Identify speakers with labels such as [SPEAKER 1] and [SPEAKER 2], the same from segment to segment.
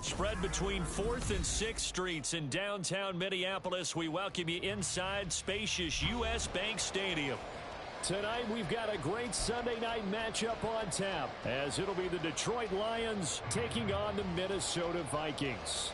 [SPEAKER 1] Spread between 4th and 6th Streets in downtown Minneapolis. We welcome you inside spacious U.S. Bank Stadium.
[SPEAKER 2] Tonight we've got a great Sunday night matchup on tap, as it'll be the Detroit Lions taking on the Minnesota Vikings.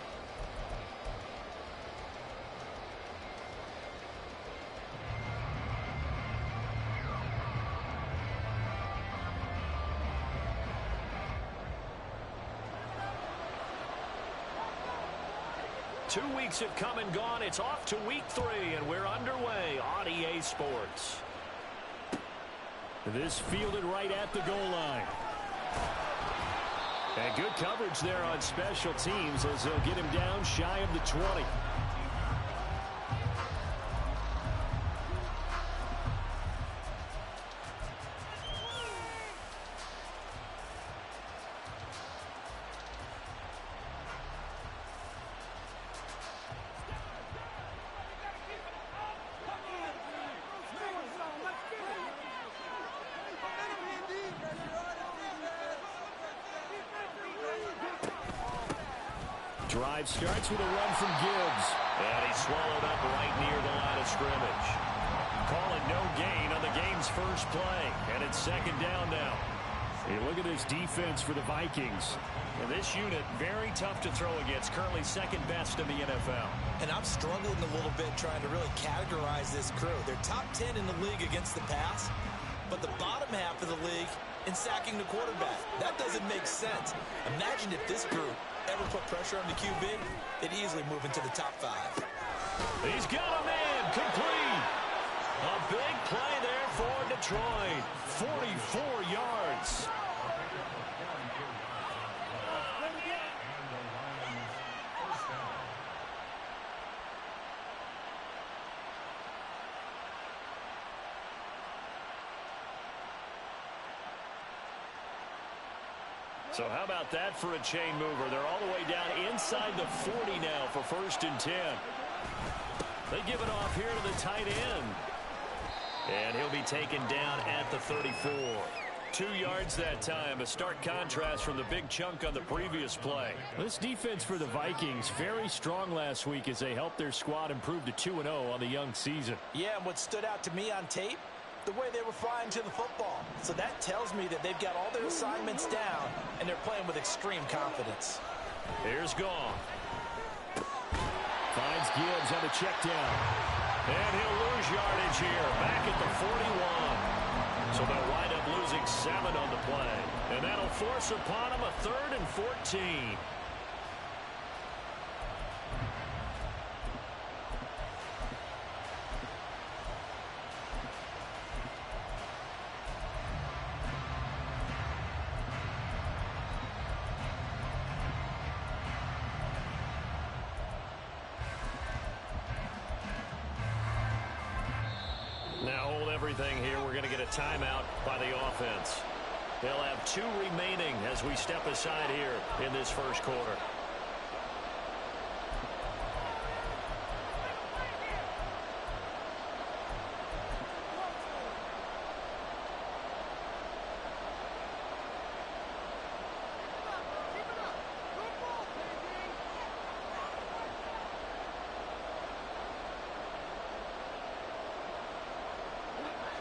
[SPEAKER 1] Two weeks have come and gone. It's off to week 3, and we're underway on EA Sports.
[SPEAKER 2] This fielded right at the goal line. And good coverage there on special teams as they'll get him down shy of the 20. Drive starts with a run from Gibbs.
[SPEAKER 1] And he's swallowed up right near the line of scrimmage. Calling no gain on the game's first play. And it's second down now.
[SPEAKER 2] Hey, look at this defense for the Vikings.
[SPEAKER 1] And this unit, very tough to throw against. Currently second best in the NFL.
[SPEAKER 3] And I'm struggling a little bit trying to really categorize this crew. They're top 10 in the league against the pass, but the bottom half of the league in sacking the quarterback. That doesn't make sense. Imagine if this group ever put pressure on the QB, they'd easily move into the top 5.
[SPEAKER 1] He's got a man complete. A big play there for Detroit. 44 yards. So how about that for a chain mover? They're all the way down inside the 40 now for 1st and 10. They give it off here to the tight end. And he'll be taken down at the 34. 2 yards that time. A stark contrast from the big chunk on the previous play.
[SPEAKER 2] This defense for the Vikings, very strong last week as they helped their squad improve to 2-0 on the young season.
[SPEAKER 3] Yeah, and what stood out to me on tape, the way they were flying to the football. So that tells me that they've got all their assignments down, and they're playing with extreme confidence.
[SPEAKER 1] Here's Gone.
[SPEAKER 2] Finds Gibbs on the check down.
[SPEAKER 1] And he'll lose yardage here, back at the 41. So they'll wind up losing 7 on the play. And that'll force upon them a 3rd and 14. Now hold everything here. We're going to get a timeout by the offense. They'll have 2 remaining as we step aside here in this first quarter.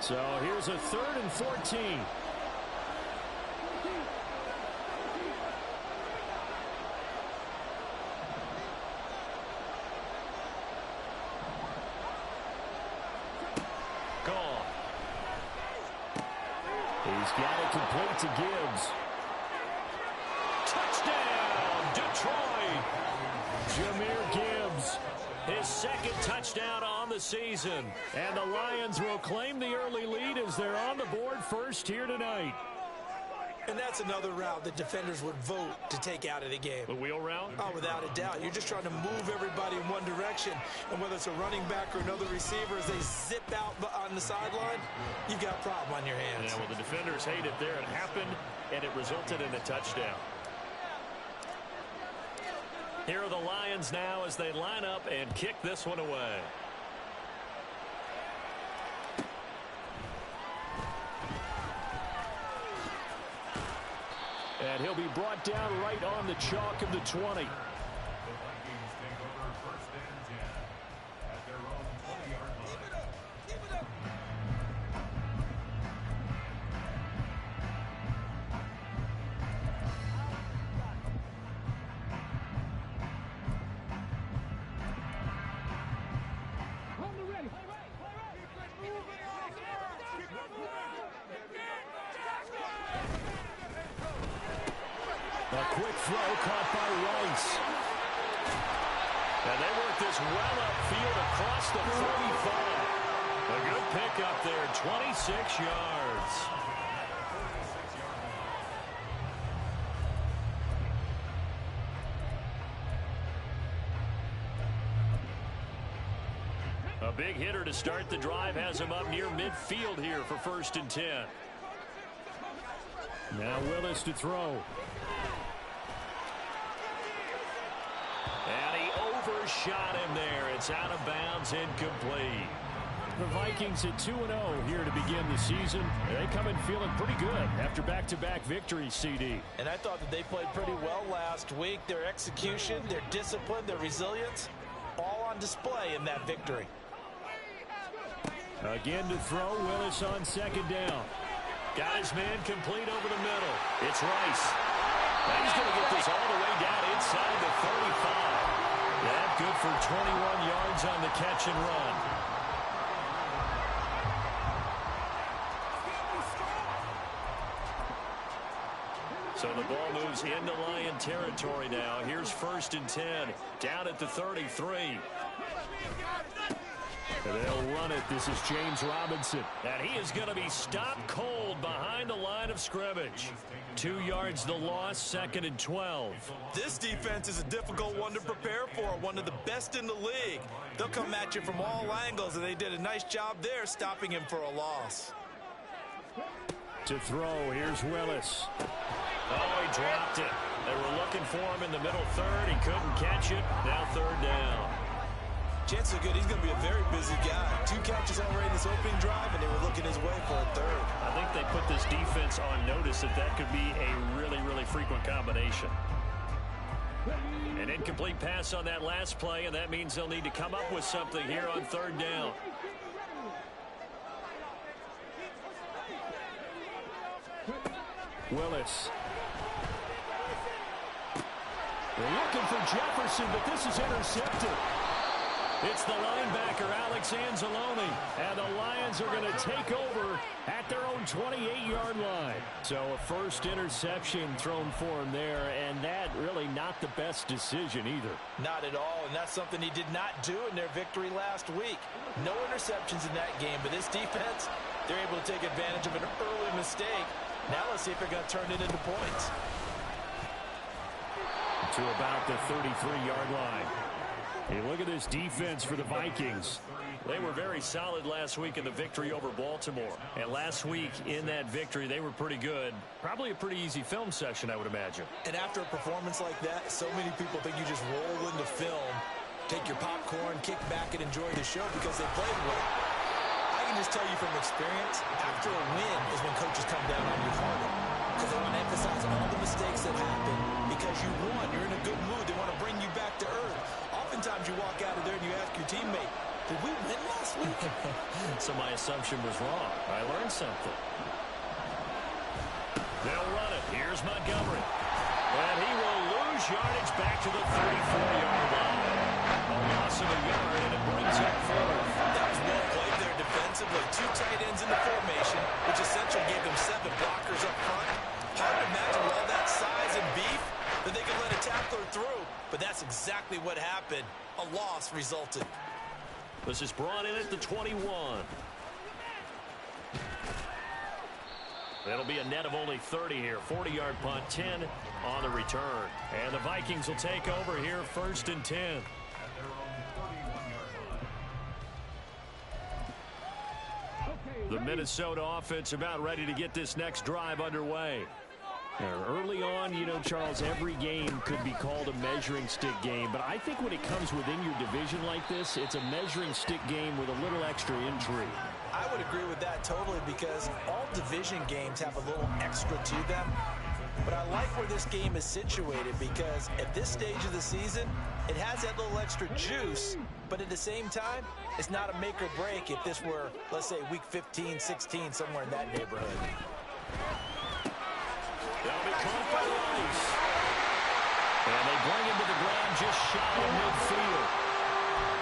[SPEAKER 2] So here's a 3rd and 14.
[SPEAKER 1] Gone.
[SPEAKER 2] He's got it complete to Gibbs.
[SPEAKER 1] Touchdown, Detroit.
[SPEAKER 2] Jahmyr Gibbs.
[SPEAKER 1] His 2nd touchdown on the season.
[SPEAKER 2] And the Lions will claim the early lead as they're on the board first here tonight.
[SPEAKER 3] And that's another route that defenders would vote to take out of the game.
[SPEAKER 1] The wheel route?
[SPEAKER 3] Oh, without a doubt. You're just trying to move everybody in one direction. And whether it's a running back or another receiver, as they zip out on the sideline, you've got a problem on your hands.
[SPEAKER 1] Yeah, well, the defenders hate it there. It happened, and it resulted in a touchdown. Here are the Lions now as they line up and kick this one away.
[SPEAKER 2] And he'll be brought down right on the chalk of the 20. A quick throw caught by Rice.
[SPEAKER 1] And they work this well upfield across the 45. A good pickup there, 26 yards. A big hitter to start the drive has him up near midfield here for 1st and 10.
[SPEAKER 2] Now Willis to throw.
[SPEAKER 1] And he overshot him there. It's out of bounds, incomplete.
[SPEAKER 2] The Vikings at 2-0 here to begin the season. They come in feeling pretty good after back-to-back victories, CD.
[SPEAKER 3] And I thought that they played pretty well last week. Their execution, their discipline, their resilience, all on display in that victory.
[SPEAKER 2] Again to throw, Willis on 2nd down.
[SPEAKER 1] Got his man complete over the middle. It's Rice. And he's going to get this all the way down inside the 35. That good for 21 yards on the catch and run. So the ball moves into Lion territory now. Here's 1st and 10, down at the 33.
[SPEAKER 2] And they'll run it. This is James Robinson.
[SPEAKER 1] And he is going to be stopped cold behind the line of scrimmage. 2 yards the loss, 2nd and 12.
[SPEAKER 3] This defense is a difficult one to prepare for, one of the best in the league. They'll come at you from all angles, and they did a nice job there stopping him for a loss.
[SPEAKER 2] To throw, here's Willis.
[SPEAKER 1] Oh, he dropped it. They were looking for him in the middle third. He couldn't catch it. Now 3rd down.
[SPEAKER 3] Chances are good he's going to be a very busy guy. 2 catches already in this opening drive, and they were looking his way for a 3rd.
[SPEAKER 1] I think they put this defense on notice that could be a really, really frequent combination. An incomplete pass on that last play, and that means they'll need to come up with something here on 3rd down.
[SPEAKER 2] Willis. They're looking for Jefferson, but this is intercepted. It's the linebacker, Alex Anzalone, and the Lions are going to take over at their own 28-yard line. So a first interception thrown for him there, and that really not the best decision either.
[SPEAKER 3] Not at all, and that's something he did not do in their victory last week. No interceptions in that game, but this defense, they're able to take advantage of an early mistake. Now let's see if they're going to turn it into points.
[SPEAKER 2] To about the 33-yard line. Hey, look at this defense for the Vikings.
[SPEAKER 1] They were very solid last week in the victory over Baltimore. And last week in that victory, they were pretty good. Probably a pretty easy film session, I would imagine.
[SPEAKER 3] And after a performance like that, so many people think you just roll into film, take your popcorn, kick back, and enjoy the show because they played well. I can just tell you from experience, after a win is when coaches come down on you harder. Because they want to emphasize all the mistakes that happen. Because you won, you're in a good mood. They want to bring you back to earth. Oftentimes you walk out of there and you ask your teammate, did we win last week?
[SPEAKER 1] So my assumption was wrong. I learned something. They'll run it. Here's Montgomery. And he will lose yardage back to the 34-yard line. A loss of a yard, and it brings up 4th.
[SPEAKER 3] That was well played there defensively. 2 tight ends in the formation, which essentially gave them 7 blockers up front. Hard to imagine with all that size and beef that they could let a tackler through. But that's exactly what happened. A loss resulted.
[SPEAKER 1] This is brought in at the 21. That'll be a net of only 30 here. 40-yard punt, 10 on the return. And the Vikings will take over here, 1st and 10. The Minnesota offense about ready to get this next drive underway.
[SPEAKER 2] Early on, you know, Charles, every game could be called a measuring stick game. But I think when it comes within your division like this, it's a measuring stick game with a little extra intrigue.
[SPEAKER 3] I would agree with that totally because all division games have a little extra to them. But I like where this game is situated because at this stage of the season, it has that little extra juice, but at the same time, it's not a make or break if this were, let's say, week 15, 16, somewhere in that neighborhood.
[SPEAKER 2] They'll be caught by Rice. And they bring him to the ground just shy of midfield.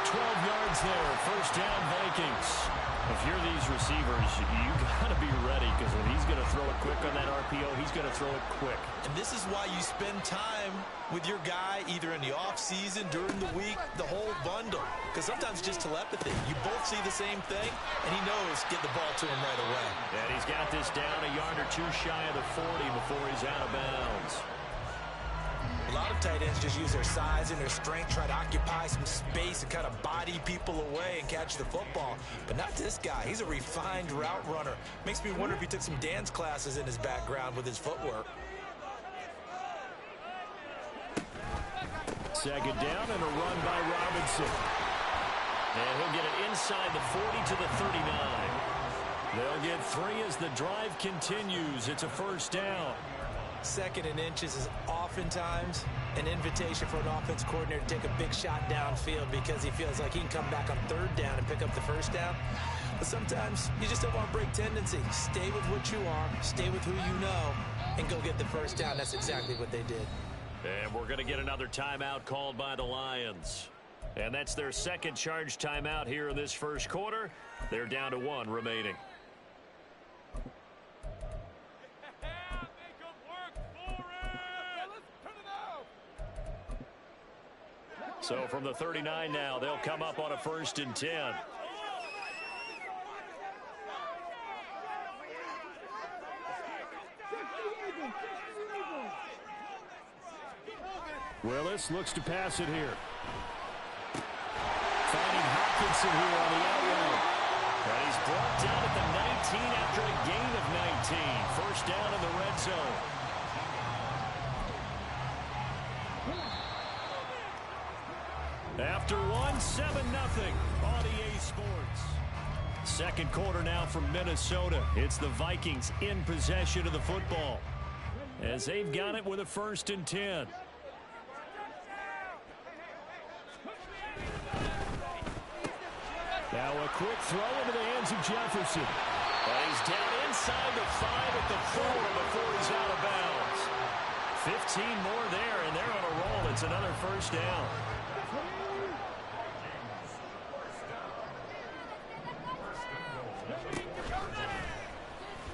[SPEAKER 2] 12 yards there, first down Vikings.
[SPEAKER 1] If you're these receivers, you got to be ready because when he's going to throw it quick on that RPO, he's going to throw it quick.
[SPEAKER 3] And this is why you spend time with your guy either in the offseason, during the week, the whole bundle. Because sometimes it's just telepathy. You both see the same thing, and he knows get the ball to him right away.
[SPEAKER 1] And he's got this down a yard or two shy of the 40 before he's out of bounds.
[SPEAKER 3] A lot of tight ends just use their size and their strength, try to occupy some space and kind of body people away and catch the football. But not this guy. He's a refined route runner. Makes me wonder if he took some dance classes in his background with his footwork.
[SPEAKER 2] Second down and a run by Robinson.
[SPEAKER 1] And he'll get it inside the 40 to the 39.
[SPEAKER 2] They'll get 3 as the drive continues. It's a first down.
[SPEAKER 3] Second and inches is oftentimes an invitation for an offense coordinator to take a big shot downfield because he feels like he can come back on third down and pick up the first down. But sometimes you just don't want to break tendency. Stay with what you are, stay with who you know, and go get the first down. That's exactly what they did.
[SPEAKER 1] And we're going to get another timeout called by the Lions. And that's their second charge timeout here in this first quarter. They're down to 1 remaining. So from the 39 now, they'll come up on a 1st and 10.
[SPEAKER 2] Willis looks to pass it here. Finding Hopkinson here on the out route.
[SPEAKER 1] And he's brought down at the 19 after a gain of 19. First down in the red zone.
[SPEAKER 2] After 1, 7-0 on EA Sports.
[SPEAKER 1] Second quarter now from Minnesota. It's the Vikings in possession of the football,
[SPEAKER 2] as they've got it with a 1st and 10. Now a quick throw into the hands of Jefferson.
[SPEAKER 1] And he's down inside the 5 at the 4 before he's out of bounds. 15 more there, and they're on a roll. It's another first down.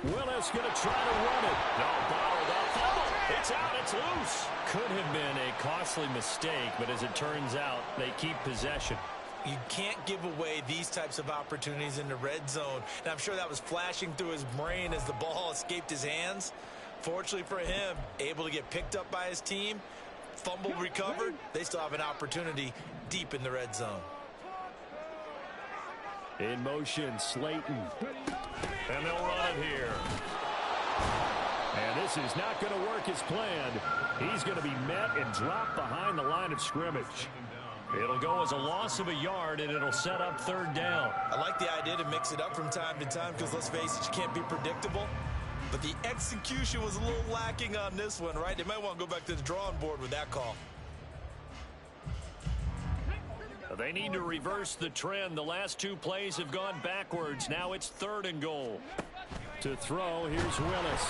[SPEAKER 2] Willis going to try to run it.
[SPEAKER 1] No, bottled up. Fumble. It's out. It's loose.
[SPEAKER 2] Could have been a costly mistake, but as it turns out, they keep possession.
[SPEAKER 3] You can't give away these types of opportunities in the red zone. And I'm sure that was flashing through his brain as the ball escaped his hands. Fortunately for him, able to get picked up by his team, fumble recovered. They still have an opportunity deep in the red zone.
[SPEAKER 2] In motion, Slayton.
[SPEAKER 1] And they'll run it here.
[SPEAKER 2] And this is not going to work as planned. He's going to be met and dropped behind the line of scrimmage.
[SPEAKER 1] It'll go as a loss of a yard, and it'll set up 3rd down.
[SPEAKER 3] I like the idea to mix it up from time to time because, let's face it, you can't be predictable. But the execution was a little lacking on this one, right? They might want to go back to the drawing board with that call.
[SPEAKER 1] They need to reverse the trend. The last 2 plays have gone backwards. Now it's 3rd and goal.
[SPEAKER 2] To throw, here's Willis.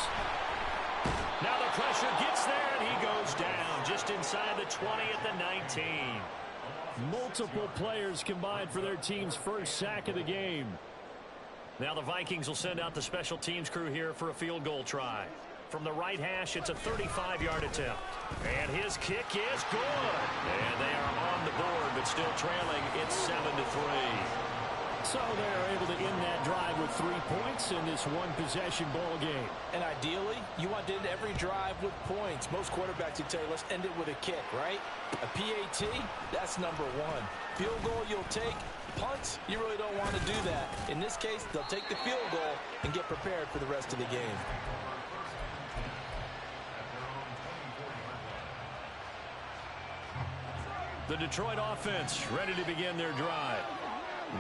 [SPEAKER 1] Now the pressure gets there, and he goes down just inside the 20 at the 19.
[SPEAKER 2] Multiple players combined for their team's first sack of the game.
[SPEAKER 1] Now the Vikings will send out the special teams crew here for a field goal try. From the right hash, it's a 35-yard attempt. And his kick is good. And they are on the board, but still trailing. It's 7-3.
[SPEAKER 2] So they're able to end that drive with 3 points in this one-possession ball game.
[SPEAKER 3] And ideally, you want to end every drive with points. Most quarterbacks would tell you, let's end it with a kick, right? A PAT, that's number 1. Field goal you'll take. Punts, you really don't want to do that. In this case, they'll take the field goal and get prepared for the rest of the game.
[SPEAKER 1] The Detroit offense ready to begin their drive.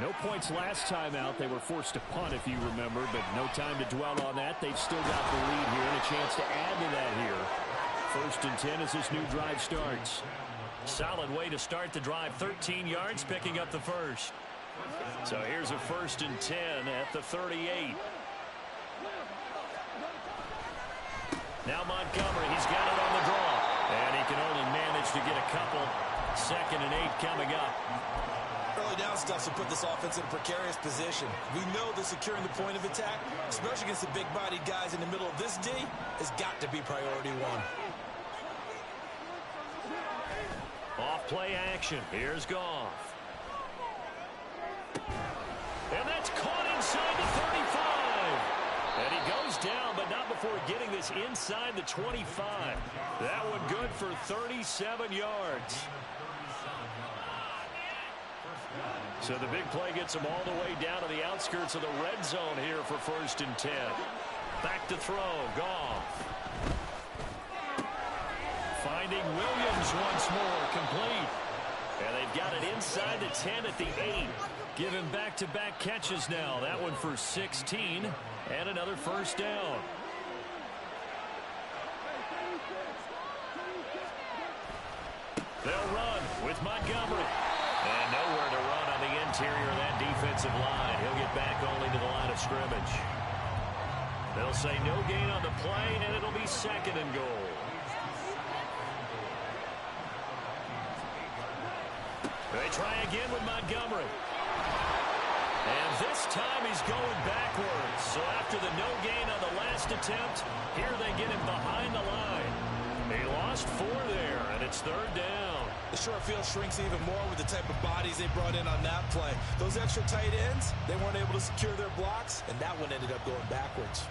[SPEAKER 2] No points last time out. They were forced to punt, if you remember, but no time to dwell on that. They've still got the lead here and a chance to add to that here. First and 10 as this new drive starts.
[SPEAKER 1] Solid way to start the drive. 13 yards, picking up the first. So here's a first and 10 at the 38. Now Montgomery, he's got it on the draw. And he can only manage to get a couple. 2nd and 8 coming up.
[SPEAKER 3] Early down stuff will put this offense in a precarious position. We know that securing the point of attack, especially against the big-bodied guys in the middle of this D, has got to be priority one.
[SPEAKER 1] Off play action. Here's Goff. And that's caught inside the 35. And he goes down, but not before getting this inside the 25. That one good for 37 yards. So the big play gets him all the way down to the outskirts of the red zone here for first and 10. Back to throw. Goff. Finding Williams once more. Complete. And they've got it inside the 10 at the 8. Give him back-to-back catches now. That one for 16. And another first down. They'll run with Montgomery. And nowhere to run on the interior of that defensive line. He'll get back only to the line of scrimmage. They'll say no gain on the play, and it'll be 2nd and goal. They try again with Montgomery. And this time he's going backwards. So after the no gain on the last attempt, here they get him behind the line. He lost 4 there, and it's 3rd down.
[SPEAKER 3] The short field shrinks even more with the type of bodies they brought in on that play. Those extra tight ends, they weren't able to secure their blocks, and that one ended up going backwards.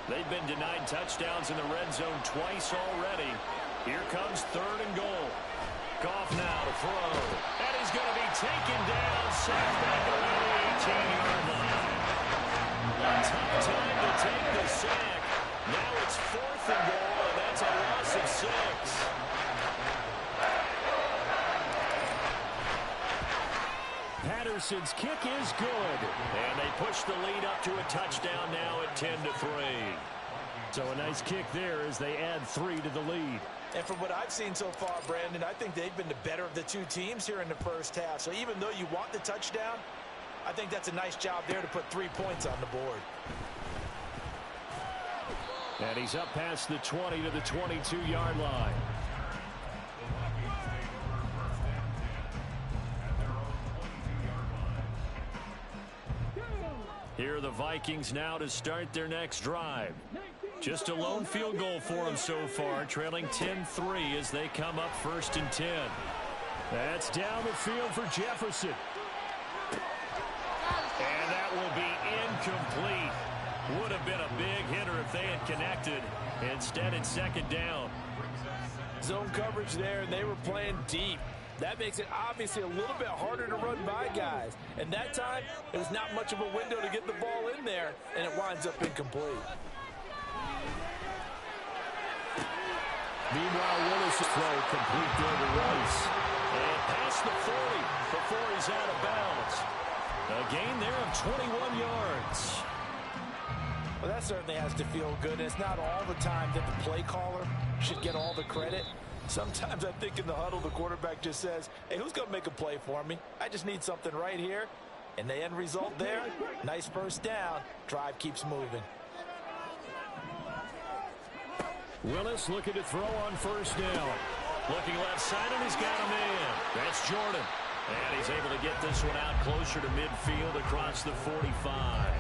[SPEAKER 1] They've been denied touchdowns in the red zone twice already. Here comes 3rd and goal. Goff now to throw. And he's going to be taken down. Sacked back around the 18-yard line. A tough time to take the sack. Now it's 4th and goal, and that's a loss of 6.
[SPEAKER 2] Patterson's kick is good.
[SPEAKER 1] And they push the lead up to a touchdown now at 10-3.
[SPEAKER 2] So a nice kick there as they add 3 to the lead.
[SPEAKER 3] And from what I've seen so far, Brandon, I think they've been the better of the two teams here in the first half. So even though you want the touchdown, I think that's a nice job there to put 3 points on the board.
[SPEAKER 2] And he's up past the 20 to the 22-yard line.
[SPEAKER 1] Here are the Vikings now to start their next drive. Just a lone field goal for them so far, trailing 10-3 as they come up 1st and 10.
[SPEAKER 2] That's down the field for Jefferson.
[SPEAKER 1] And that will be incomplete. Would have been a big hitter if they had connected. Instead, it's 2nd down.
[SPEAKER 3] Zone coverage there, and they were playing deep. That makes it obviously a little bit harder to run by guys. And that time, it was not much of a window to get the ball in there, and it winds up incomplete.
[SPEAKER 2] Meanwhile, Willis' throw complete there to Rice.
[SPEAKER 1] And past the 40 before he's out of bounds. A gain there of 21 yards.
[SPEAKER 3] Well, that certainly has to feel good. And it's not all the time that the play caller should get all the credit. Sometimes I think in the huddle, the quarterback just says, hey, who's going to make a play for me? I just need something right here. And the end result there, nice first down. Drive keeps moving.
[SPEAKER 2] Willis looking to throw on 1st down.
[SPEAKER 1] Looking left side, and he's got a man. That's Jordan. And he's able to get this one out closer to midfield across the 45.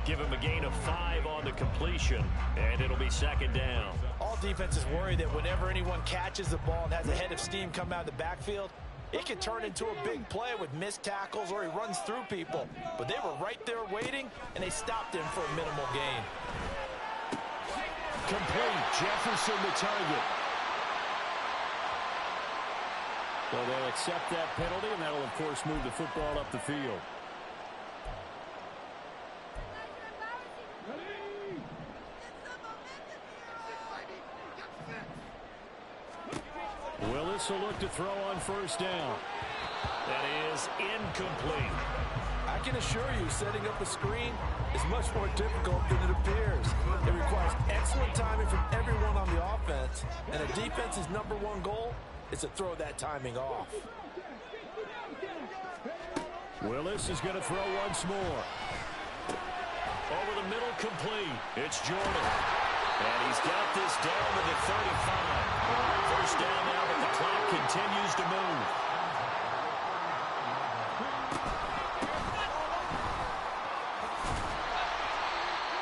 [SPEAKER 1] Give him a gain of 5 on the completion, and it'll be 2nd down.
[SPEAKER 3] All defenses worry that whenever anyone catches the ball and has a head of steam come out of the backfield, it can turn into a big play with missed tackles or he runs through people. But they were right there waiting, and they stopped him for a minimal gain.
[SPEAKER 2] Complete. Jefferson the target. Well, they'll accept that penalty, and that'll, of course, move the football up the field. Willis will look to throw on 1st down.
[SPEAKER 1] That is incomplete.
[SPEAKER 3] I I can assure you, setting up a screen is much more difficult than it appears. It requires excellent timing from everyone on the offense, and a defense's #1 goal is to throw that timing off.
[SPEAKER 2] Willis is going to throw once more.
[SPEAKER 1] Over the middle, complete. It's Jordan. And he's got this down to the 35. First down now, but the clock continues to move.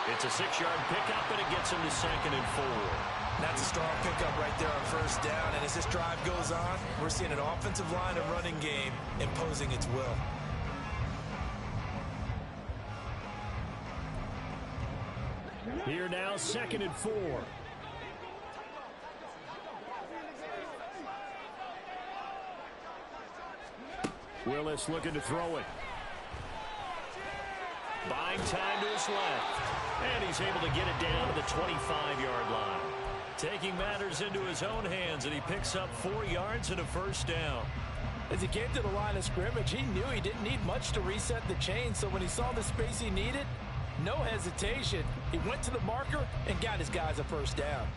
[SPEAKER 1] It's a 6-yard pickup, and it gets him to 2nd and 4.
[SPEAKER 3] That's a strong pickup right there on first down. And as this drive goes on, we're seeing an offensive line and running game imposing its will.
[SPEAKER 2] Here now, 2nd and 4. Willis looking to throw it.
[SPEAKER 1] Buying time to his left. And he's able to get it down to the 25-yard line. Taking matters into his own hands, and he picks up 4 yards and a first down.
[SPEAKER 3] As he came to the line of scrimmage, he knew he didn't need much to reset the chain, so when he saw the space he needed, no hesitation. He went to the marker and got his guys a first down.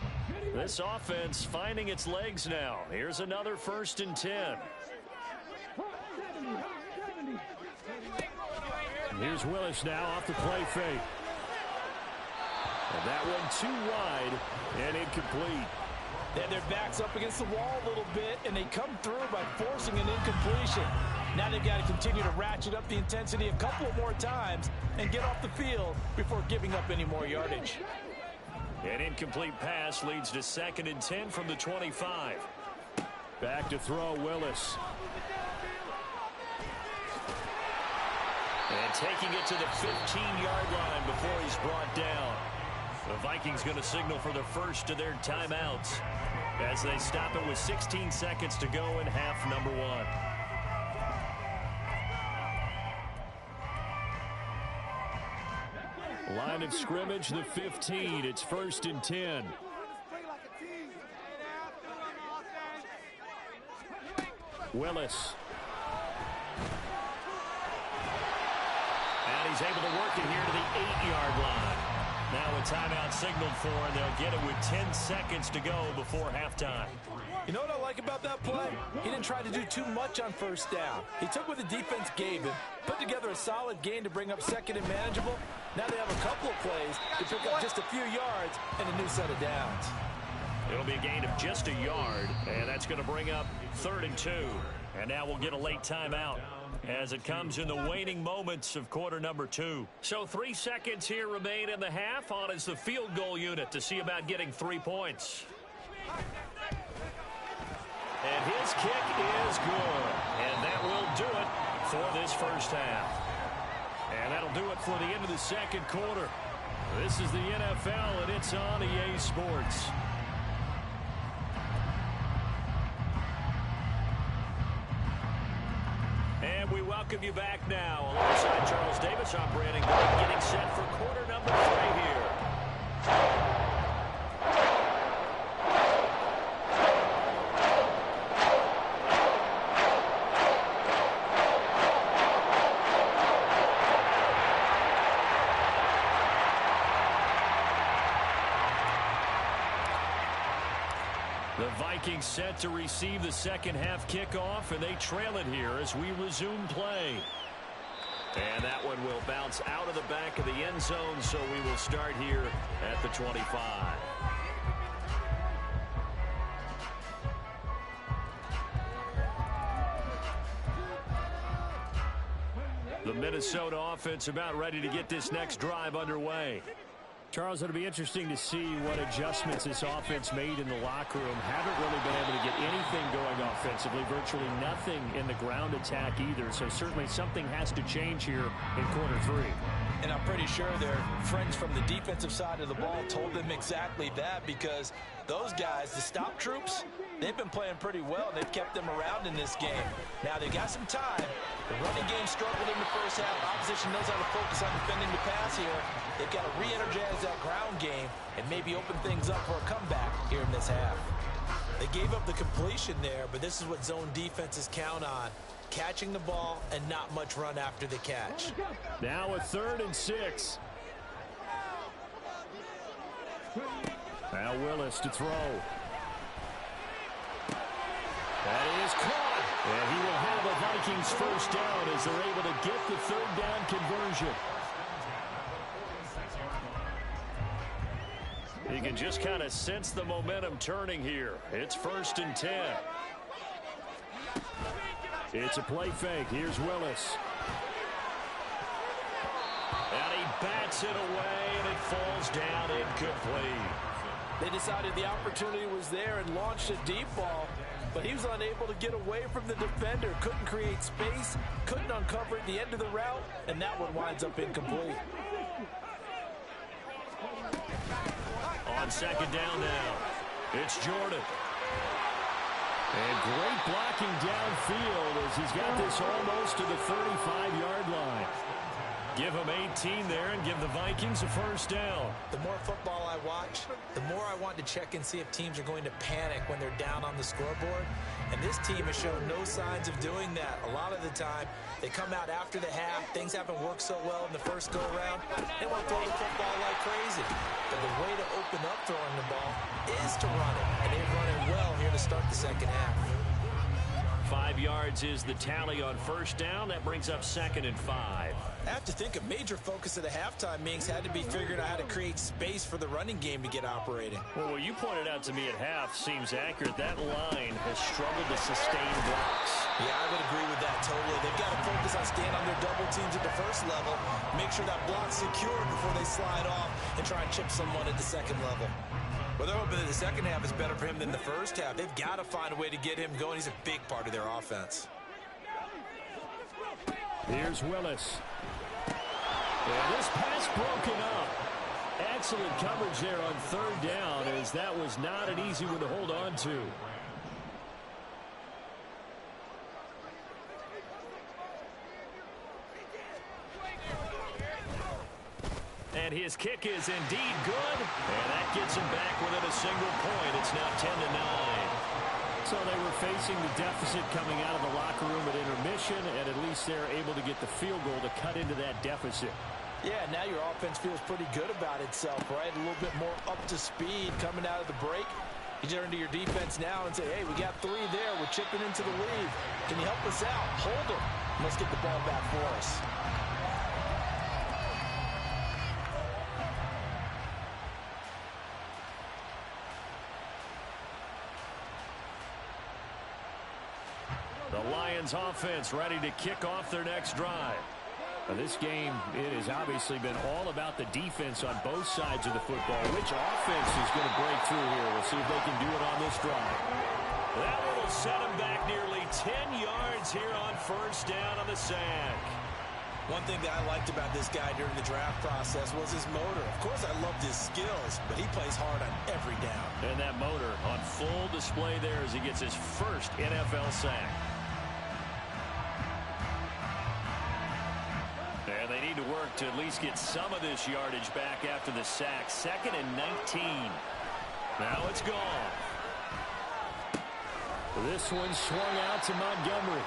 [SPEAKER 1] This offense finding its legs now. Here's another 1st and 10.
[SPEAKER 2] Here's Willis now off the play fake. And that one too wide and incomplete.
[SPEAKER 3] They had their backs up against the wall a little bit, and they come through by forcing an incompletion. Now they've got to continue to ratchet up the intensity a couple of more times and get off the field before giving up any more yardage.
[SPEAKER 1] An incomplete pass leads to 2nd and 10 from the 25.
[SPEAKER 2] Back to throw, Willis.
[SPEAKER 1] And taking it to the 15-yard line before he's brought down. The Vikings going to signal for the first of their timeouts as they stop it with 16 seconds to go in half number 1.
[SPEAKER 2] Line of scrimmage, the 15. It's 1st and 10. Willis.
[SPEAKER 1] And he's able to work it here to the 8-yard line. Now a timeout signaled for, and they'll get it with 10 seconds to go before halftime.
[SPEAKER 3] You know what I like about that play? He didn't try to do too much on first down. He took what the defense gave him, put together a solid gain to bring up 2nd and manageable. Now they have a couple of plays to pick up just a few yards and a new set of downs.
[SPEAKER 1] It'll be a gain of just a yard, and that's going to bring up 3rd and 2. And now we'll get a late timeout as it comes in the waning moments of quarter number 2. So 3 seconds here remain in the half. On is the field goal unit to see about getting 3 points. And his kick is good. And that will do it for this first half. And that'll do it for the end of the second quarter. This is the NFL, and it's on EA Sports. And we welcome you back now. Alongside Charles Davis, I'm Brandon Gordon, getting set for quarter number 3 here. The Vikings set to receive the second half kickoff, and they trail it here as we resume play. And that one will bounce out of the back of the end zone, so we will start here at the 25. The Minnesota offense about ready to get this next drive underway.
[SPEAKER 2] Charles, it'll be interesting to see what adjustments this offense made in the locker room. Haven't really been able to get anything going offensively, virtually nothing in the ground attack either. So certainly something has to change here in quarter 3.
[SPEAKER 3] And I'm pretty sure their friends from the defensive side of the ball told them exactly that, because those guys, the stop troops, they've been playing pretty well. They've kept them around in this game. Now they got some time. The running game struggled in the first half. Opposition knows how to focus on defending the pass here. They've got to re-energize that ground game and maybe open things up for a comeback here in this half. They gave up the completion there, but this is what zone defenses count on. catching the ball and not much run after the catch.
[SPEAKER 2] Now a 3rd and 6. Now Willis to throw. That is caught. And he will have a Vikings first down as they're able to get the 3rd down conversion.
[SPEAKER 1] You can just kind of sense the momentum turning here. It's 1st and 10.
[SPEAKER 2] It's a play fake. Here's Willis.
[SPEAKER 1] And he bats it away, and it falls down incomplete.
[SPEAKER 3] They decided the opportunity was there and launched a deep ball, but he was unable to get away from the defender. Couldn't create space, couldn't uncover at the end of the route, and that one winds up incomplete.
[SPEAKER 1] On 2nd down now, it's Jordan.
[SPEAKER 2] And great blocking downfield as he's got this almost to the 35-yard line.
[SPEAKER 1] Give him 18 there and give the Vikings a first down.
[SPEAKER 3] The more football I watch, the more I want to check and see if teams are going to panic when they're down on the scoreboard. And this team has shown no signs of doing that. A lot of the time, they come out after the half. Things haven't worked so well in the first go-around. They want to throw the football like crazy. But the way to open up throwing the ball is to run it. And they've run it well here to start the second half.
[SPEAKER 1] 5 yards is the tally on first down. That brings up 2nd and 5.
[SPEAKER 3] I have to think a major focus of the halftime meetings had to be figuring out how to create space for the running game to get operating.
[SPEAKER 1] Well, what you pointed out to me at half seems accurate. That line has struggled to sustain blocks.
[SPEAKER 3] Yeah, I would agree with that totally. They've got to focus on staying on their double teams at the first level, make sure that block's secure before they slide off and try and chip someone at the second level. Well, they're hoping that the second half is better for him than the first half. They've got to find a way to get him going. He's a big part of their offense.
[SPEAKER 2] Here's Willis. And this pass broken up. Excellent coverage there on 3rd down, as that was not an easy one to hold on to.
[SPEAKER 1] And his kick is indeed good. And that gets him back within a single point. It's now 10-9.
[SPEAKER 2] So they were facing the deficit coming out of the locker room at intermission, and at least they're able to get the field goal to cut into that deficit.
[SPEAKER 3] Yeah, now your offense feels pretty good about itself, right? A little bit more up to speed coming out of the break. You turn to your defense now and say, hey, we got 3 there. We're chipping into the lead. Can you help us out? Hold them. Let's get the ball back for us.
[SPEAKER 1] The Lions offense ready to kick off their next drive.
[SPEAKER 2] Now this game, it has obviously been all about the defense on both sides of the football. Which offense is going to break through here? We'll see if they can do it on this drive.
[SPEAKER 1] That will set him back nearly 10 yards here on first down on the sack.
[SPEAKER 3] One thing that I liked about this guy during the draft process was his motor. Of course, I loved his skills, but he plays hard on every down.
[SPEAKER 1] And that motor on full display there as he gets his first NFL sack. And they need to work to at least get some of this yardage back after the sack. 2nd and 19. Now it's gone.
[SPEAKER 2] This one swung out to Montgomery.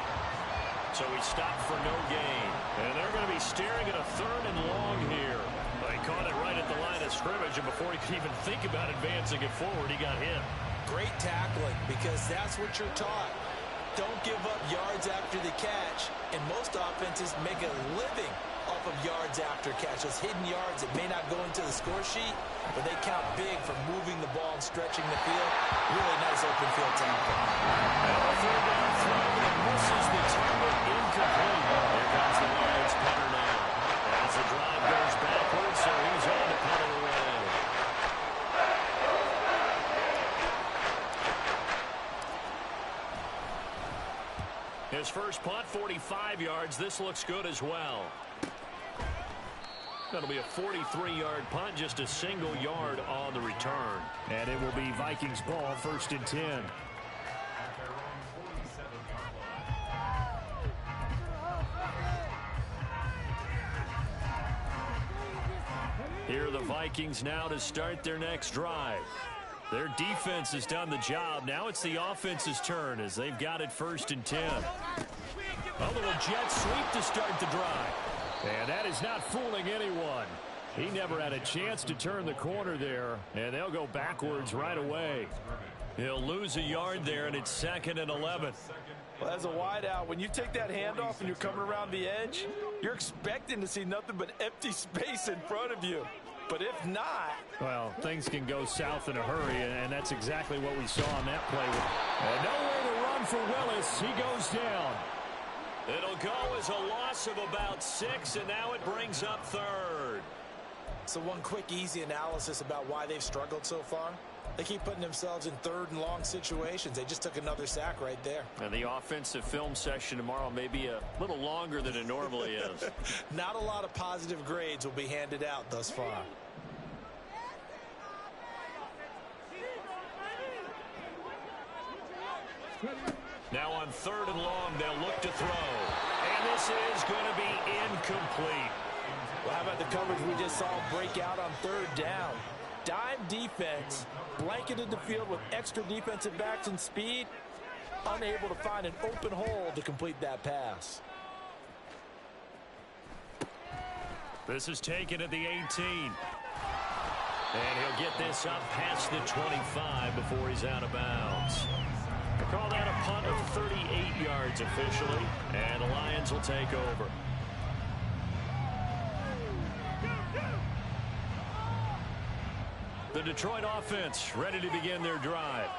[SPEAKER 1] So he stopped for no gain. And they're going to be staring at a 3rd and long here. They caught it right at the line of scrimmage, and before he could even think about advancing it forward, he got hit.
[SPEAKER 3] Great tackling, because that's what you're taught. Don't give up yards after the catch, and most offenses make a living off of yards after catch. Those hidden yards that may not go into the score sheet, but they count big for moving the ball and stretching the field. Really nice open field tackle.
[SPEAKER 1] And a 3rd down throw that misses the target, incomplete. Here comes the Lions punter now. As the drive goes backwards, so he's on to punt it away. His first punt, 45 yards. This looks good as well. That'll be a 43-yard punt, just a single yard on the return.
[SPEAKER 2] And it will be Vikings ball, 1st and 10.
[SPEAKER 1] Here are the Vikings now to start their next drive. Their defense has done the job. Now it's the offense's turn as they've got it 1st and 10.
[SPEAKER 2] A little jet sweep to start the drive. And that is not fooling anyone. He never had a chance to turn the corner there, and they'll go backwards right away. He'll lose a yard there, and it's 2nd and 11.
[SPEAKER 3] Well, as a wideout, when you take that handoff and you're coming around the edge, you're expecting to see nothing but empty space in front of you. But if not...
[SPEAKER 2] Well, things can go south in a hurry, and that's exactly what we saw on that play. And nowhere to run for Willis. He goes down.
[SPEAKER 1] It'll go as a loss of about 6, and now it brings up 3rd.
[SPEAKER 3] So one quick, easy analysis about why they've struggled so far. They keep putting themselves in 3rd and long situations. They just took another sack right there.
[SPEAKER 1] And the offensive film session tomorrow may be a little longer than it normally is.
[SPEAKER 3] Not a lot of positive grades will be handed out thus far.
[SPEAKER 1] Now on 3rd and long, they'll look to throw. And this is going to be incomplete.
[SPEAKER 3] Well, how about the coverage we just saw break out on 3rd down? Dime defense, blanketed the field with extra defensive backs and speed, unable to find an open hole to complete that pass.
[SPEAKER 2] This is taken at the 18. And he'll get this up past the 25 before he's out of bounds. We'll call that a punt of 38 yards officially, and the Lions will take over. The Detroit offense ready to begin their drive.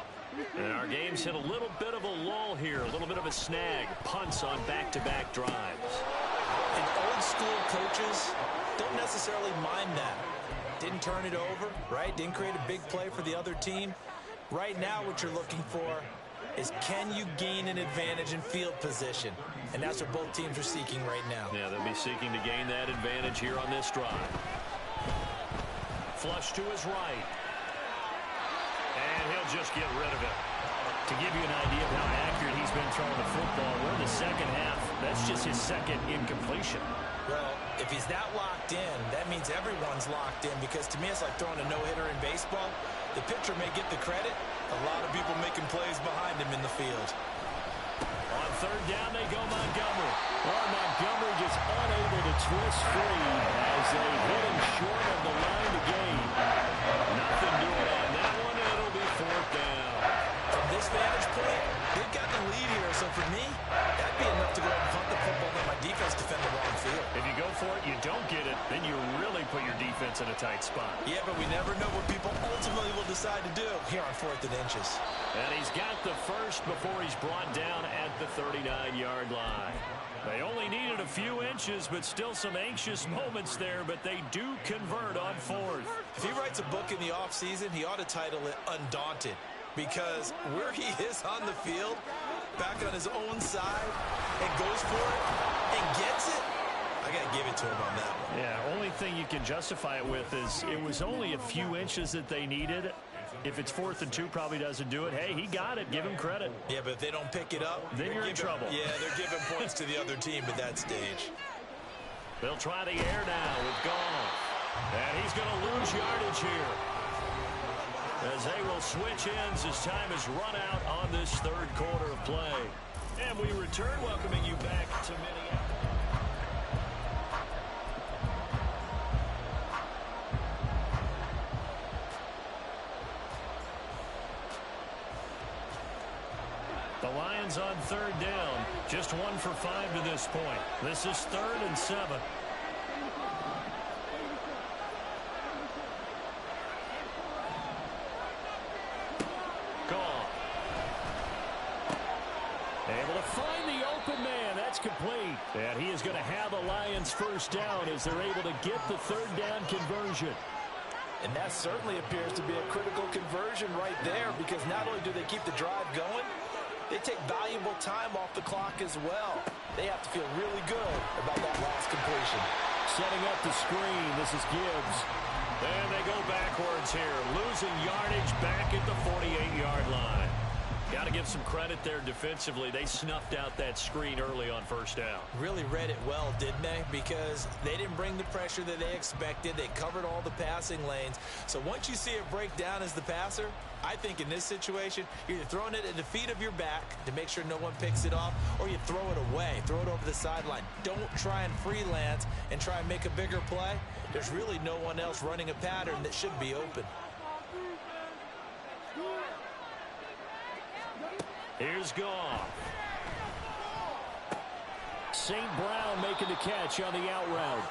[SPEAKER 2] And our game's hit a little bit of a lull here, a little bit of a snag. Punts on back-to-back drives.
[SPEAKER 3] And old-school coaches don't necessarily mind that. Didn't turn it over, right? Didn't create a big play for the other team. Right now what you're looking for is, can you gain an advantage in field position? And that's what both teams are seeking right now.
[SPEAKER 1] Yeah, they'll be seeking to gain that advantage here on this drive. Flush to his right. And he'll just get rid of it.
[SPEAKER 2] To give you an idea of how accurate he's been throwing the football, we're in the second half. That's just his 2nd incompletion.
[SPEAKER 3] Well, if he's that locked in, that means everyone's locked in, because to me it's like throwing a no-hitter in baseball. The pitcher may get the credit. A lot of people making plays behind him in the field.
[SPEAKER 2] On 3rd down, they go Montgomery. Well, Montgomery just unable to twist free as they hit him short of the line to gain. Nothing doing on that one. It'll be 4th down.
[SPEAKER 3] From this vantage point, they've got the lead here. So for me, that'd be enough to go ahead and punt the football and let my defense defend the wrong field.
[SPEAKER 2] If you go for it, you don't get it, then you really put your defense in a tight spot.
[SPEAKER 3] Yeah, but we never know what people ultimately will decide to do here on 4th and inches.
[SPEAKER 2] And he's got the first before he's brought down at the 39-yard line. They only needed a few inches, but still some anxious moments there, but they do convert on 4th.
[SPEAKER 3] If he writes a book in the offseason, he ought to title it Undaunted, because where he is on the field, back on his own side, and goes for it and gets it, I got to give it to him on that one.
[SPEAKER 2] Yeah, only thing you can justify it with is it was only a few inches that they needed. If it's 4th and 2, probably doesn't do it. Hey, he got it. Give him credit.
[SPEAKER 3] Yeah, but if they don't pick it up,
[SPEAKER 2] then you're in trouble.
[SPEAKER 3] Yeah, they're giving points to the other team at that stage.
[SPEAKER 2] They'll try the air now with Goff. And he's going to lose yardage here, as they will switch ends as time is run out on this 3rd quarter of play. And we return, welcoming you back to Minneapolis. The Lions on 3rd down, just 1 for 5 to this point. This is 3rd and 7. Gone. Able to find the open man. That's complete. And he is going to have the Lions first down as they're able to get the 3rd down conversion.
[SPEAKER 3] And that certainly appears to be a critical conversion right there, because not only do they keep the drive going, they take valuable time off the clock as well. They have to feel really good about that last completion.
[SPEAKER 2] Setting up the screen, this is Gibbs. And they go backwards here, losing yardage back at the 48-yard line.
[SPEAKER 1] Got to give some credit there defensively. They snuffed out that screen early on first down.
[SPEAKER 3] Really read it well, didn't they? Because they didn't bring the pressure that they expected. They covered all the passing lanes. So once you see it break down as the passer, I think in this situation, you're either throwing it at the feet of your back to make sure no one picks it off, or you throw it away, throw it over the sideline. Don't try and freelance and try and make a bigger play. There's really no one else running a pattern that should be open.
[SPEAKER 2] Here's Goff. St. Brown making the catch on the out route.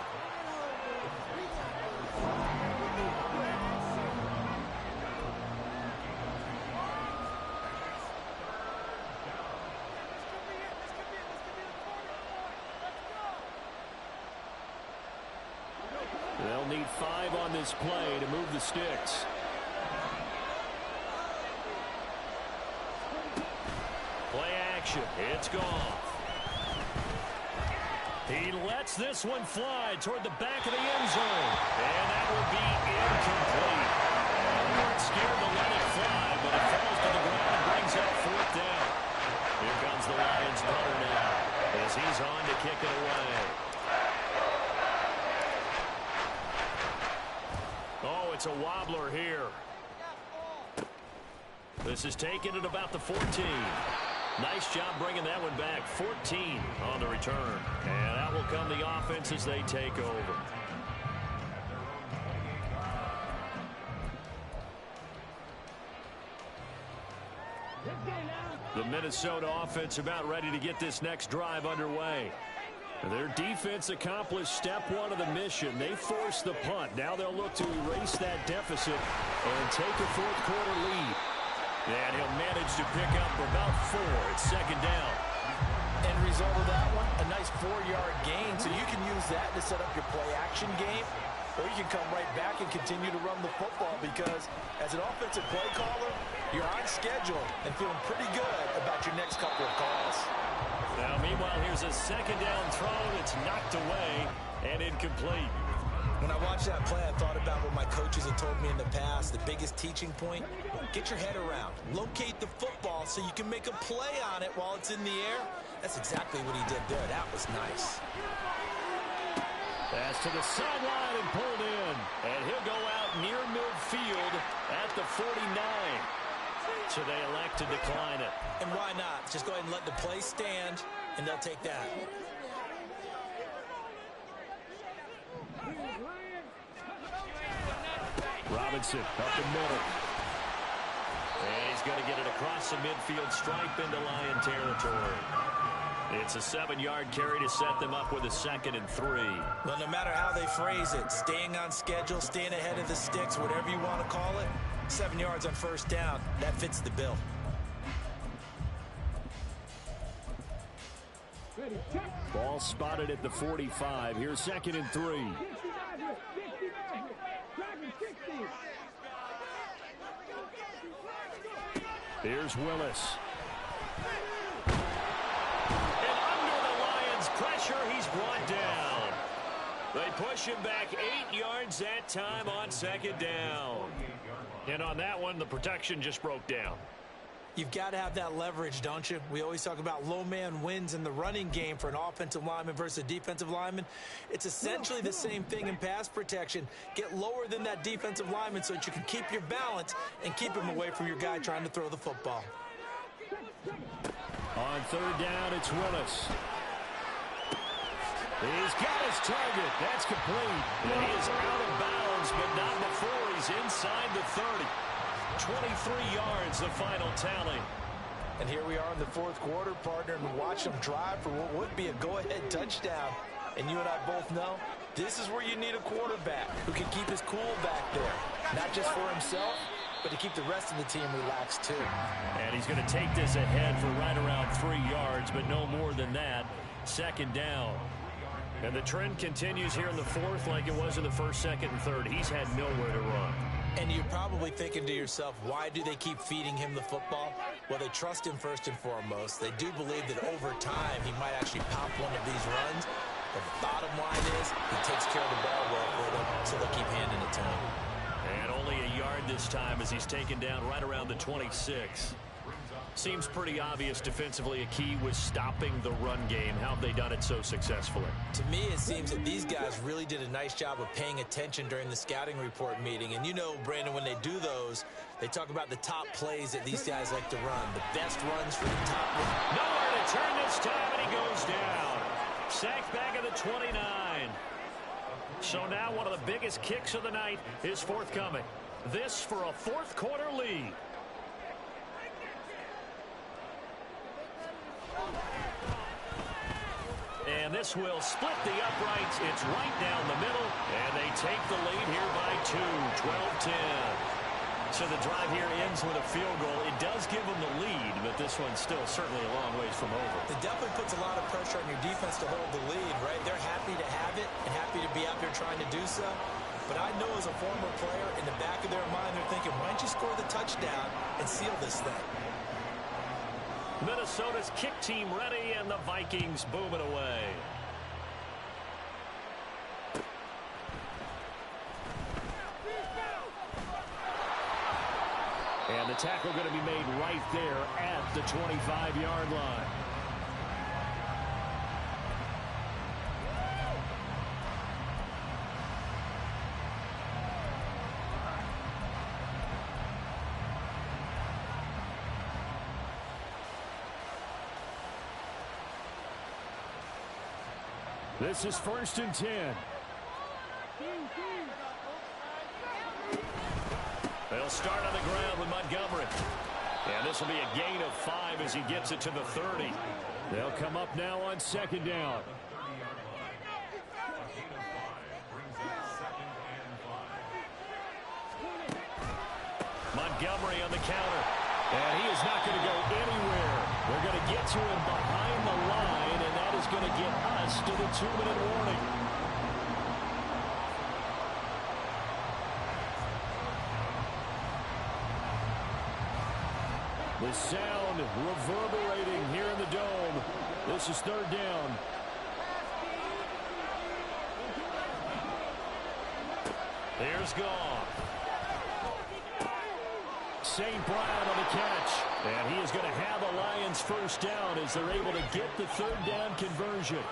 [SPEAKER 2] They'll need 5 on this play to move the sticks.
[SPEAKER 1] Play action. It's Goff. He lets this one fly toward the back of the end zone. And that will be incomplete. They weren't scared to let it fly, but it falls to the ground and brings up 4th down. Here comes the Lions punter now as he's on to kick it away. Oh, it's a wobbler here. This is taken at about the 14. Nice job bringing that one back. 14 on the return. And that will come the offense as they take over.
[SPEAKER 2] The Minnesota offense about ready to get this next drive underway. Their defense accomplished step 1 of the mission. They forced the punt. Now they'll look to erase that deficit and take a 4th quarter lead. And he'll manage to pick up about 4. It's 2nd down.
[SPEAKER 3] End result of that one, a nice 4-yard gain. So you can use that to set up your play-action game, or you can come right back and continue to run the football because as an offensive play caller, you're on schedule and feeling pretty good about your next couple of calls.
[SPEAKER 1] Now, meanwhile, here's a 2nd down throw. It's knocked away and incomplete.
[SPEAKER 3] When I watched that play, I thought about what my coaches had told me in the past. The biggest teaching point, get your head around. Locate the football so you can make a play on it while it's in the air. That's exactly what he did there. That was nice.
[SPEAKER 2] Pass to the sideline and pulled in.
[SPEAKER 1] And he'll go out near midfield at the 49. So they elect to decline it.
[SPEAKER 3] And why not? Just go ahead and let the play stand, and they'll take that.
[SPEAKER 2] Robinson up the middle.
[SPEAKER 1] And he's going to get it across the midfield stripe into Lion territory. It's a 7-yard carry to set them up with a 2nd and 3.
[SPEAKER 3] Well, no matter how they phrase it, staying on schedule, staying ahead of the sticks, whatever you want to call it, 7 yards on 1st down, that fits the bill.
[SPEAKER 2] Ball spotted at the 45. Here's 2nd and 3. Here's Willis.
[SPEAKER 1] And under the Lions' pressure, he's brought down. They push him back 8 yards that time on 2nd down. And on that one, the protection just broke down.
[SPEAKER 3] You've got to have that leverage, don't you? We always talk about low man wins in the running game for an offensive lineman versus a defensive lineman. It's essentially the same thing in pass protection. Get lower than that defensive lineman so that you can keep your balance and keep him away from your guy trying to throw the football.
[SPEAKER 2] On 3rd down, it's Willis. He's got his target. That's complete.
[SPEAKER 1] And he is out of bounds, but not before he's inside the 30. 23 yards, the final tally.
[SPEAKER 3] And here we are in the 4th quarter, partner, and watch them drive for what would be a go-ahead touchdown. And you and I both know this is where you need a quarterback who can keep his cool back there. Not just for himself, but to keep the rest of the team relaxed too.
[SPEAKER 1] And he's going to take this ahead for right around 3 yards, but no more than that. 2nd down. And the trend continues here in the 4th like it was in the 1st, 2nd, and 3rd. He's had nowhere to run.
[SPEAKER 3] And you're probably thinking to yourself, why do they keep feeding him the football? Well, they trust him first and foremost. They do believe that over time he might actually pop one of these runs. But the bottom line is he takes care of the ball well for them, so they'll keep handing it to him.
[SPEAKER 1] And only a yard this time as he's taken down right around the 26. Seems pretty obvious defensively a key was stopping the run game. How have they done it so successfully?
[SPEAKER 3] To me, it seems that these guys really did a nice job of paying attention during the scouting report meeting. And you know, Brandon, when they do those, they talk about the top plays that these guys like to run, the best runs for the top.
[SPEAKER 1] Nowhere to turn this time, and he goes down. Sacked back at the 29. So now one of the biggest kicks of the night is forthcoming. This for a fourth quarter lead. And this will split the uprights. It's right down the middle, and they take the lead here by 2, 12-10. So the drive here ends with a field goal. It does give them the lead, but this one's still certainly a long ways from over.
[SPEAKER 3] It definitely puts a lot of pressure on your defense to hold the lead, right? They're happy to have it and happy to be out there trying to do so. But I know as a former player, in the back of their mind, they're thinking, why don't you score the touchdown and seal this thing?
[SPEAKER 1] Minnesota's kick team ready, and the Vikings boom it away. And the tackle going to be made right there at the 25-yard line. This is 1st and 10. They'll start on the ground with Montgomery. And this will be a gain of 5 as he gets it to the 30. They'll come up now on 2nd down. Montgomery on the counter. And he is not going to go anywhere. They're going to get to him behind the line, and that is going to get us to the 2-minute warning. The sound reverberating here in the dome. This is 3rd down. Here's Goff. St. Brown on the catch. And he is going to have the Lions 1st down as they're able to get the 3rd down conversion.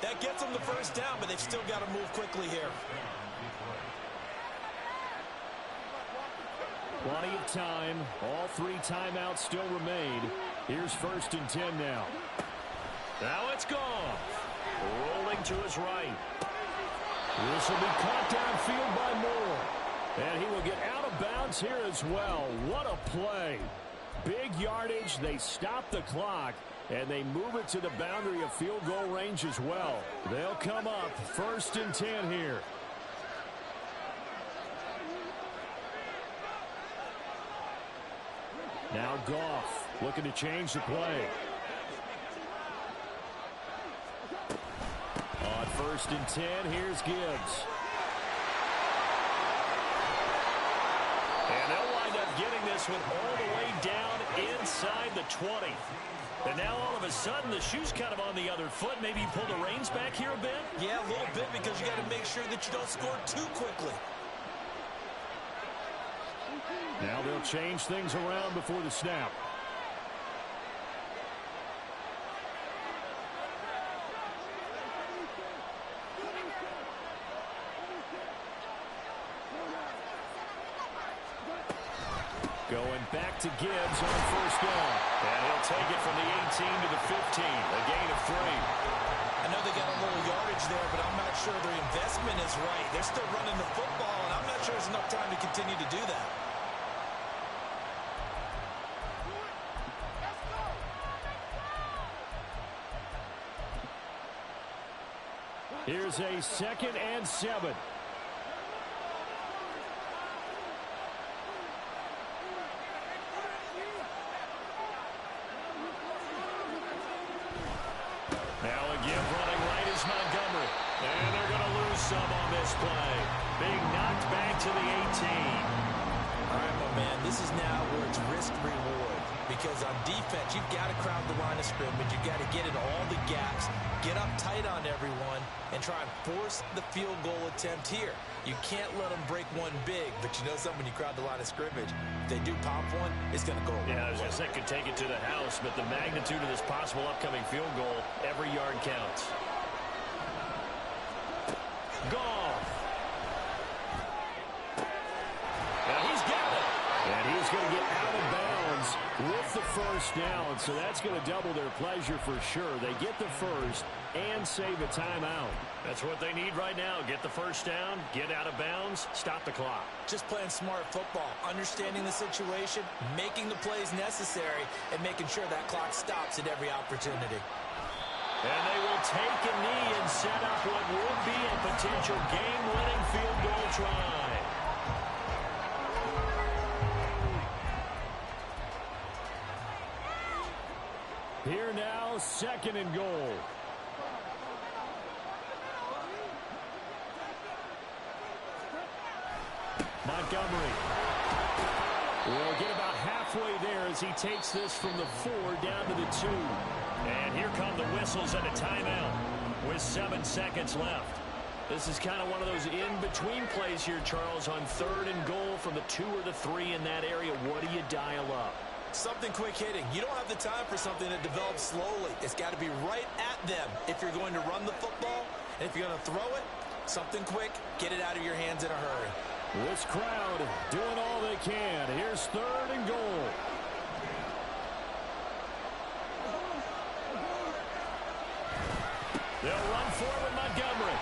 [SPEAKER 3] That gets them the 1st down, but they've still got to move quickly here.
[SPEAKER 2] Plenty of time. All 3 timeouts still remain. Here's 1st and 10 now.
[SPEAKER 1] Now it's Goff. Rolling to his right.
[SPEAKER 2] This will be caught downfield by Moore. And he will get out of bounds here as well. What a play. Big yardage. They stop the clock, and they move it to the boundary of field goal range as well. They'll come up 1st and 10 here. Now Goff looking to change the play. On 1st and 10, here's Gibbs.
[SPEAKER 1] And they'll wind up getting this one all the way down inside the 20. And now all of a sudden the shoe's kind of on the other foot. Maybe you pull the reins back here a bit?
[SPEAKER 3] Yeah, a little bit, because you got to make sure that you don't score too quickly.
[SPEAKER 2] Now they'll change things around before the snap. Going back to Gibbs on 1st down.
[SPEAKER 1] And he'll take it from the 18 to the 15. A gain of 3.
[SPEAKER 3] I know they got a little yardage there, but I'm not sure their investment is right. They're still running the football, and I'm not sure there's enough time to continue to do that.
[SPEAKER 2] Here's a 2nd and 7.
[SPEAKER 1] Now again running right is Montgomery. And they're going to lose some on this play. Being knocked back to the 18.
[SPEAKER 3] All right, my man, this is now where it's risk-reward, because on defense, you've got to crowd the line of scrimmage. You've got to get into all the gaps, get up tight on everyone, and try and force the field goal attempt here. You can't let them break one big, but you know something, when you crowd the line of scrimmage, if they do pop one, it's going to go away.
[SPEAKER 1] Yeah, I was going to say, could take it to the house, but the magnitude of this possible upcoming field goal, every yard counts. Goff. Now he's got it. And he's going to get out of bounds with the first down, so that's going to double their pleasure for sure. They get the first and save a timeout. That's what they need right now. Get the first down, get out of bounds, stop the clock.
[SPEAKER 3] Just playing smart football, understanding the situation, making the plays necessary, and making sure that clock stops at every opportunity.
[SPEAKER 1] And they will take a knee and set up what would be a potential game-winning field goal try.
[SPEAKER 2] Here now, 2nd and goal. Montgomery will get about halfway there as he takes this from the 4 down to the 2.
[SPEAKER 1] And here come the whistles and a timeout with 7 seconds left. This is kind of one of those in-between plays here, Charles, on 3rd and goal from the 2 or the 3 in that area. What do you dial up?
[SPEAKER 3] Something quick hitting. You don't have the time for something that develops slowly. It's got to be right at them if you're going to run the football. And if you're going to throw it, something quick, get it out of your hands in a hurry.
[SPEAKER 2] This crowd doing all they can. Here's 3rd and goal.
[SPEAKER 1] They'll run forward, Montgomery.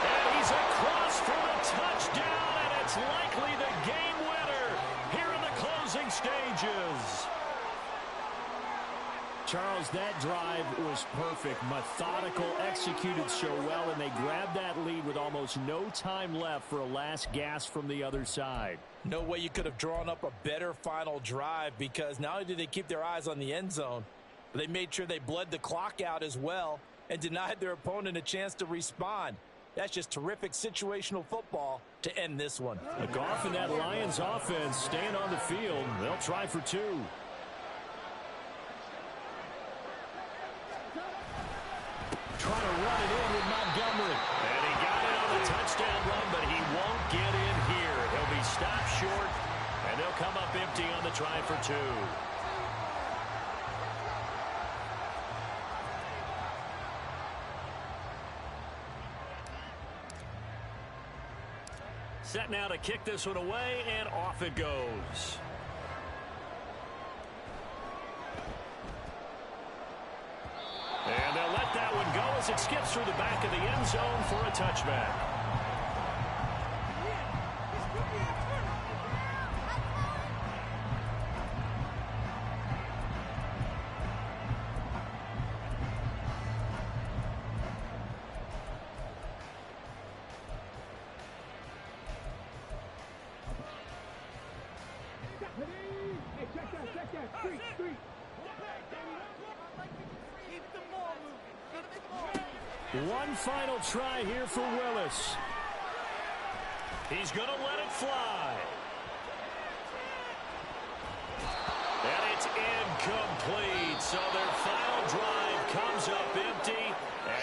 [SPEAKER 1] And he's across for a touchdown, and it's likely the game winner here in the closing stages.
[SPEAKER 2] Charles, that drive was perfect. Methodical, executed so well, and they grabbed that lead with almost no time left for a last gasp from the other side.
[SPEAKER 3] No way you could have drawn up a better final drive, because not only did they keep their eyes on the end zone, but they made sure they bled the clock out as well and denied their opponent a chance to respond. That's just terrific situational football to end this one.
[SPEAKER 2] Goff and that Lions offense staying on the field. They'll try for 2. Trying to run it in with Montgomery.
[SPEAKER 1] And he got it on the touchdown run, but he won't get in here. He'll be stopped short, and they'll come up empty on the try for 2. Set now to kick this one away, and off it goes. And they'll let that one go as it skips through the back of the end zone for a touchback.
[SPEAKER 2] One final try here for Willis.
[SPEAKER 1] He's going to let it fly. And it's incomplete. So their final drive comes up empty.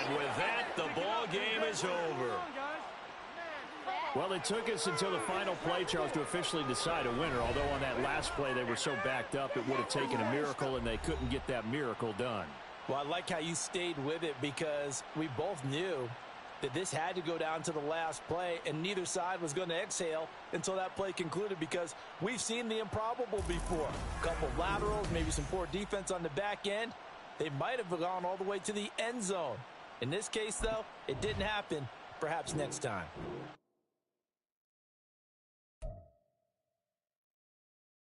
[SPEAKER 1] And with that, the ball game is over.
[SPEAKER 2] Well, it took us until the final play, Charles, to officially decide a winner. Although on that last play they were so backed up, it would have taken a miracle, and they couldn't get that miracle done.
[SPEAKER 3] Well, I like how you stayed with it, because we both knew that this had to go down to the last play, and neither side was going to exhale until that play concluded, because we've seen the improbable before. A couple laterals, maybe some poor defense on the back end. They might have gone all the way to the end zone. In this case, though, it didn't happen. Perhaps next time.